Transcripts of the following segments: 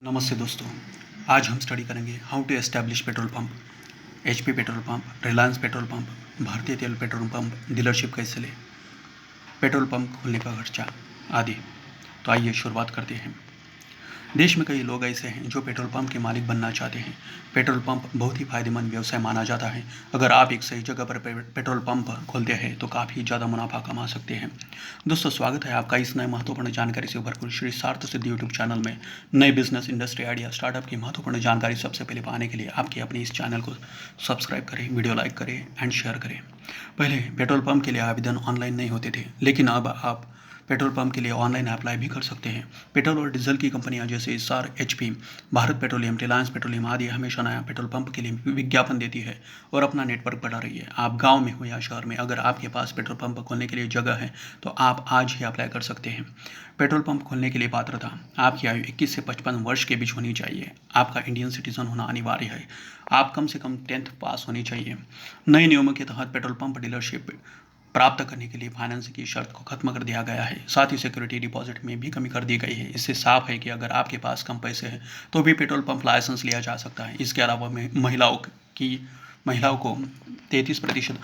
नमस्ते दोस्तों। आज हम स्टडी करेंगे how to establish petrol pump, HP petrol pump, Reliance petrol pump, भारतीय तेल पेट्रोल पंप डीलरशिप कैसे लें, पेट्रोल पंप खोलने का खर्चा आदि। तो आइए शुरुआत करते हैं। देश में कई लोग ऐसे हैं जो पेट्रोल पंप के मालिक बनना चाहते हैं। पेट्रोल पंप बहुत ही फायदेमंद व्यवसाय माना जाता है। अगर आप एक सही जगह पर पेट्रोल पंप खोलते हैं तो काफ़ी ज़्यादा मुनाफा कमा सकते हैं। दोस्तों, स्वागत है आपका इस नए महत्वपूर्ण जानकारी से भरपूर श्री सार्थ सिद्धि यूट्यूब चैनल में। नए बिजनेस, इंडस्ट्री आइडिया, स्टार्टअप की महत्वपूर्ण जानकारी सबसे पहले पाने के लिए आपके अपने इस चैनल को सब्सक्राइब करें, वीडियो लाइक करें एंड शेयर करें। पहले पेट्रोल पंप के लिए आवेदन ऑनलाइन नहीं होते थे, लेकिन अब आप पेट्रोल पंप के लिए ऑनलाइन अप्लाई भी कर सकते हैं। पेट्रोल और डीजल की कंपनियां जैसे Essar, HP, Bharat petroleum, Reliance petroleum आदि हमेशा नया पेट्रोल पंप के लिए विज्ञापन देती है और अपना नेटवर्क बढ़ा रही है। आप गांव में हो या शहर में, अगर आपके पास पेट्रोल पंप खोलने के लिए जगह है तो आप आज ही अप्लाई कर सकते हैं। पेट्रोल पंप खोलने के लिए पात्रता: आपकी आयु 21 से 55 वर्ष के बीच होनी चाहिए। आपका इंडियन सिटीजन होना अनिवार्य है। आप कम से कम 10th पास होनी चाहिए। नए नियमों के तहत पेट्रोल पंप डीलरशिप प्राप्त करने के लिए फाइनेंस की शर्त को खत्म कर दिया गया है। साथ ही सिक्योरिटी डिपॉजिट में भी कमी कर दी गई है। इससे साफ है कि अगर आपके पास कम पैसे हैं तो भी पेट्रोल पंप लाइसेंस लिया जा सकता है। इसके अलावा महिलाओं को 33%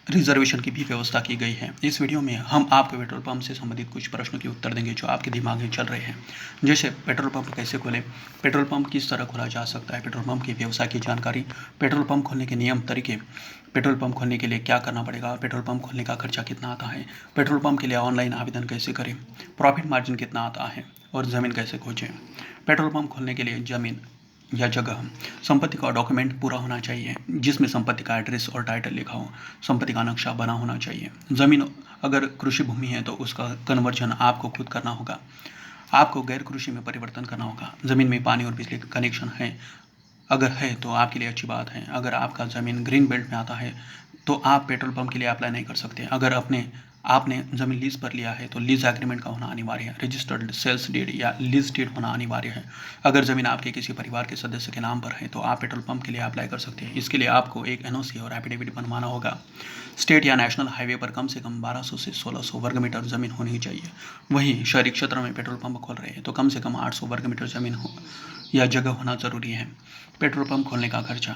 रिजर्वेशन की भी व्यवस्था की गई है। इस वीडियो में हम आपको पेट्रोल पंप से संबंधित कुछ प्रश्नों के उत्तर देंगे जो आपके दिमाग में चल रहे हैं, जैसे पेट्रोल पंप कैसे खोलें, पेट्रोल पंप किस तरह खोला जा सकता है, पेट्रोल पंप के व्यवसाय की जानकारी, पेट्रोल पंप खोलने के नियम तरीके, पेट्रोल पंप खोलने के लिए क्या करना पड़ेगा, पेट्रोल पंप खोलने का खर्चा कितना आता है, पेट्रोल पंप के लिए ऑनलाइन आवेदन कैसे करें, प्रॉफिट मार्जिन कितना आता है और ज़मीन कैसे खोजें। पेट्रोल पंप खोलने के लिए ज़मीन या जगह, संपत्ति का डॉक्यूमेंट पूरा होना चाहिए जिसमें संपत्ति का एड्रेस और टाइटल लिखा हो। संपत्ति का नक्शा बना होना चाहिए। ज़मीन अगर कृषि भूमि है तो उसका कन्वर्जन आपको खुद करना होगा। आपको गैर कृषि में परिवर्तन करना होगा। ज़मीन में पानी और बिजली का कनेक्शन है, अगर है तो आपके लिए अच्छी बात है। अगर आपका ज़मीन ग्रीन बेल्ट में आता है तो आप पेट्रोल पंप के लिए अप्लाई नहीं कर सकते। अगर आपने ज़मीन लीज पर लिया है तो लीज एग्रीमेंट का होना अनिवार्य है। रजिस्टर्ड सेल्स डीड या लीज डीड होना अनिवार्य है। अगर ज़मीन आपके किसी परिवार के सदस्य के नाम पर है तो आप पेट्रोल पंप के लिए अप्लाई कर सकते हैं। इसके लिए आपको एक एनओसी और एफिडेविट बनवाना होगा। स्टेट या नेशनल हाईवे पर कम से कम 1200 से 1600 वर्ग मीटर ज़मीन होनी चाहिए। वहीं शहरी क्षेत्र में पेट्रोल पंप खोल रहे हैं तो कम से कम 800 वर्ग मीटर ज़मीन हो या जगह होना ज़रूरी है। पेट्रोल पंप खोलने का खर्चा: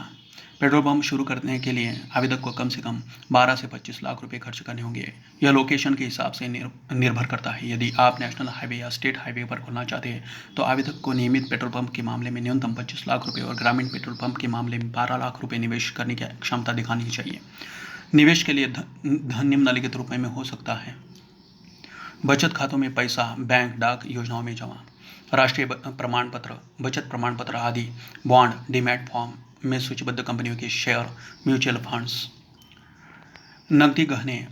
पेट्रोल पंप शुरू करने के लिए आवेदक को कम से कम 12 से 25 लाख रुपए खर्च करने होंगे। यह लोकेशन के हिसाब से निर्भर करता है। यदि आप नेशनल हाईवे या स्टेट हाईवे पर खोलना चाहते हैं तो आवेदक को नियमित पेट्रोल पंप के मामले में न्यूनतम 25 लाख रुपए और ग्रामीण पेट्रोल पंप के मामले में 12 लाख रुपए निवेश करने की क्षमता दिखानी चाहिए। निवेश के लिए धन निम्नलिखित रूप में हो सकता है: बचत खातों में पैसा, बैंक, डाक योजनाओं में जमा, राष्ट्रीय प्रमाण पत्र, बचत प्रमाण पत्र आदि, बॉन्ड, डीमैट फॉर्म में सूचीबद्ध कंपनियों के शेयर, म्यूचुअल फंड्स, नकदी गहने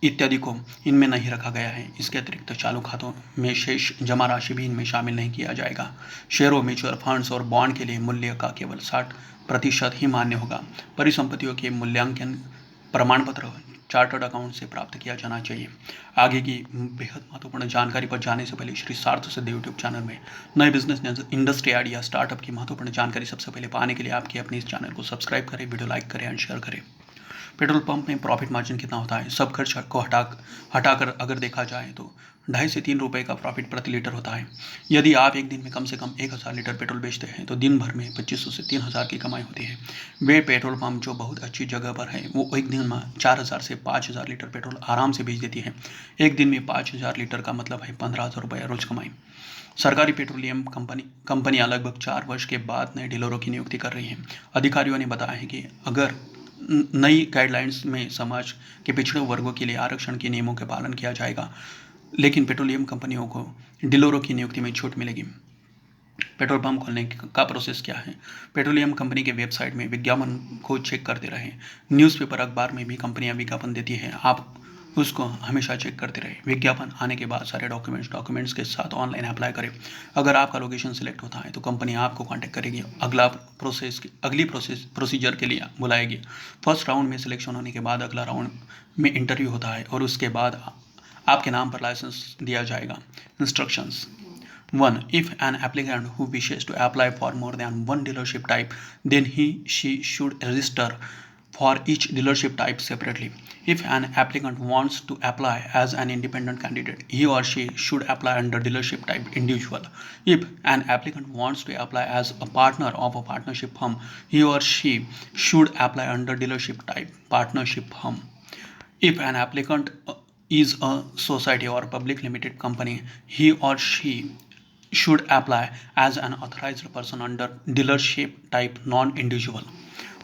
इत्यादि को इनमें नहीं रखा गया है। इसके अतिरिक्त चालू खातों में शेष जमा राशि भी इनमें शामिल नहीं किया जाएगा। शेयरों, म्यूचुअल फंड्स और बॉन्ड के लिए मूल्य का केवल 60% ही मान्य होगा। परिसंपत्तियों के मूल्यांकन प्रमाण पत्र चार्टर्ड अकाउंट से प्राप्त किया जाना चाहिए। आगे की बेहद महत्वपूर्ण जानकारी पर जाने से पहले श्री सार्थ सिद्धि यूट्यूब चैनल में नए बिजनेस, इंडस्ट्री आइडिया, स्टार्टअप की महत्वपूर्ण जानकारी सबसे पहले पाने के लिए आपके अपने इस चैनल को सब्सक्राइब करें, वीडियो लाइक करें एंड शेयर करें। पेट्रोल पंप में प्रॉफिट मार्जिन कितना होता है? सब खर्च को हटाकर अगर देखा जाए तो 2.5 से 3 रुपये का प्रॉफिट प्रति लीटर होता है। यदि आप एक दिन में कम से कम 1000 लीटर पेट्रोल बेचते हैं तो दिन भर में 2500 से 3000 की कमाई होती है। वे पेट्रोल पंप जो बहुत अच्छी जगह पर है वो एक दिन में 4000 से 5000 लीटर पेट्रोल आराम से बेच देती है। एक दिन में 5000 लीटर का मतलब है 15000 रुपये रोज कमाई। सरकारी पेट्रोलियम कंपनियां लगभग 4 वर्ष के बाद नए डीलरों की नियुक्ति कर रही हैं। अधिकारियों ने बताया है कि अगर नई गाइडलाइंस में समाज के पिछड़े वर्गों के लिए आरक्षण के नियमों का पालन किया जाएगा, लेकिन पेट्रोलियम कंपनियों को डीलरों की नियुक्ति में छूट मिलेगी। पेट्रोल पंप खोलने का प्रोसेस क्या है? पेट्रोलियम कंपनी के वेबसाइट में विज्ञापन को चेक करते रहें। न्यूज़पेपर, अखबार में भी कंपनियां विज्ञापन देती हैं, आप उसको हमेशा चेक करते रहे। विज्ञापन आने के बाद सारे डॉक्यूमेंट्स के साथ ऑनलाइन अप्लाई करें। अगर आपका लोकेशन सिलेक्ट होता है तो कंपनी आपको कांटेक्ट करेगी, अगली प्रोसीजर के लिए बुलाएगी। फर्स्ट राउंड में सिलेक्शन होने के बाद अगला राउंड में इंटरव्यू होता है और उसके बाद आपके नाम पर लाइसेंस दिया जाएगा। Instructions: 1. If an applicant who wishes to apply for more than one dealership type, then he/she should register for each dealership type separately. If an applicant wants to apply as an independent candidate, he or she should apply under dealership type individual. If an applicant wants to apply as a partner of a partnership firm, he or she should apply under dealership type partnership firm. If an applicant is a society or public limited company, he or she should apply as an authorized person under dealership type non-individual.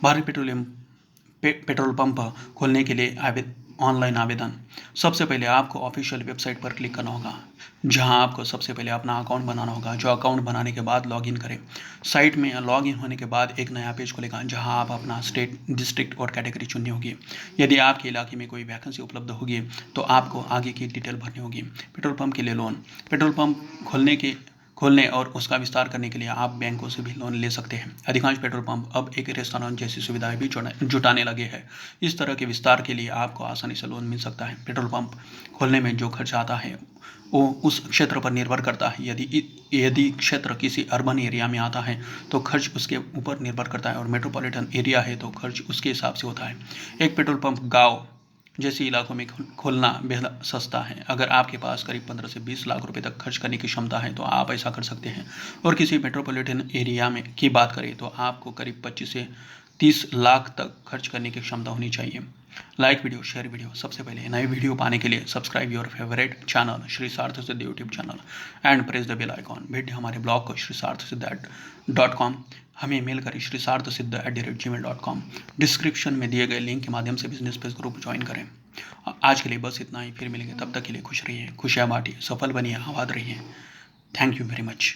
Bharat petrol pump खोलने के लिए online आवेदन। सबसे पहले आपको official website पर click करना होगा, जहां आपको सबसे पहले अपना अकाउंट बनाना होगा। जो अकाउंट बनाने के बाद लॉगिन करें। साइट में लॉगिन होने के बाद एक नया पेज खुलेगा, जहां आप अपना स्टेट, डिस्ट्रिक्ट और कैटेगरी चुननी होगी। यदि आपके इलाके में कोई वैकेंसी उपलब्ध होगी तो आपको आगे की डिटेल भरनी होगी। पेट्रोल पंप के लिए लोन। पेट्रोल पंप खोलने और उसका विस्तार करने के लिए आप बैंकों से भी लोन ले सकते हैं। अधिकांश पेट्रोल पंप अब एक रेस्टोरेंट जैसी सुविधाएं भी जुटाने लगे हैं। इस तरह के विस्तार के लिए आपको आसानी से लोन मिल सकता है। पेट्रोल पंप खोलने में जो खर्च आता है वो उस क्षेत्र पर निर्भर करता है। यदि क्षेत्र किसी अर्बन एरिया में आता है तो खर्च उसके ऊपर निर्भर करता है, और मेट्रोपॉलिटन एरिया है तो खर्च उसके हिसाब से होता है। एक पेट्रोल पंप गाँव जैसे इलाकों में खोलना बेहद सस्ता है। अगर आपके पास करीब 15 से 20 लाख रुपए तक खर्च करने की क्षमता है तो आप ऐसा कर सकते हैं। और किसी मेट्रोपॉलिटन एरिया में की बात करें तो आपको करीब 25 से 30 लाख तक खर्च करने की क्षमता होनी चाहिए। Like video, share video. सबसे पहले नई वीडियो पाने के लिए subscribe your favourite channel Shri Sarth Siddhi YouTube channel and press the bell icon. भेंट हमारे ब्लॉग को श्रीसार्थसिद्धि.com, हमें मेल करें श्रीसार्थसिद्धि@gmail.com। डिस्क्रिप्शन में दिए गए लिंक के माध्यम से बिजनेस पेज ग्रुप ज्वाइन करें। आज के लिए बस इतना ही, फिर मिलेंगे। तब तक के लिए खुश रहिए, खुशियाँ बांटिए, सफल बनिए, आबाद रहिए। Thank you very much.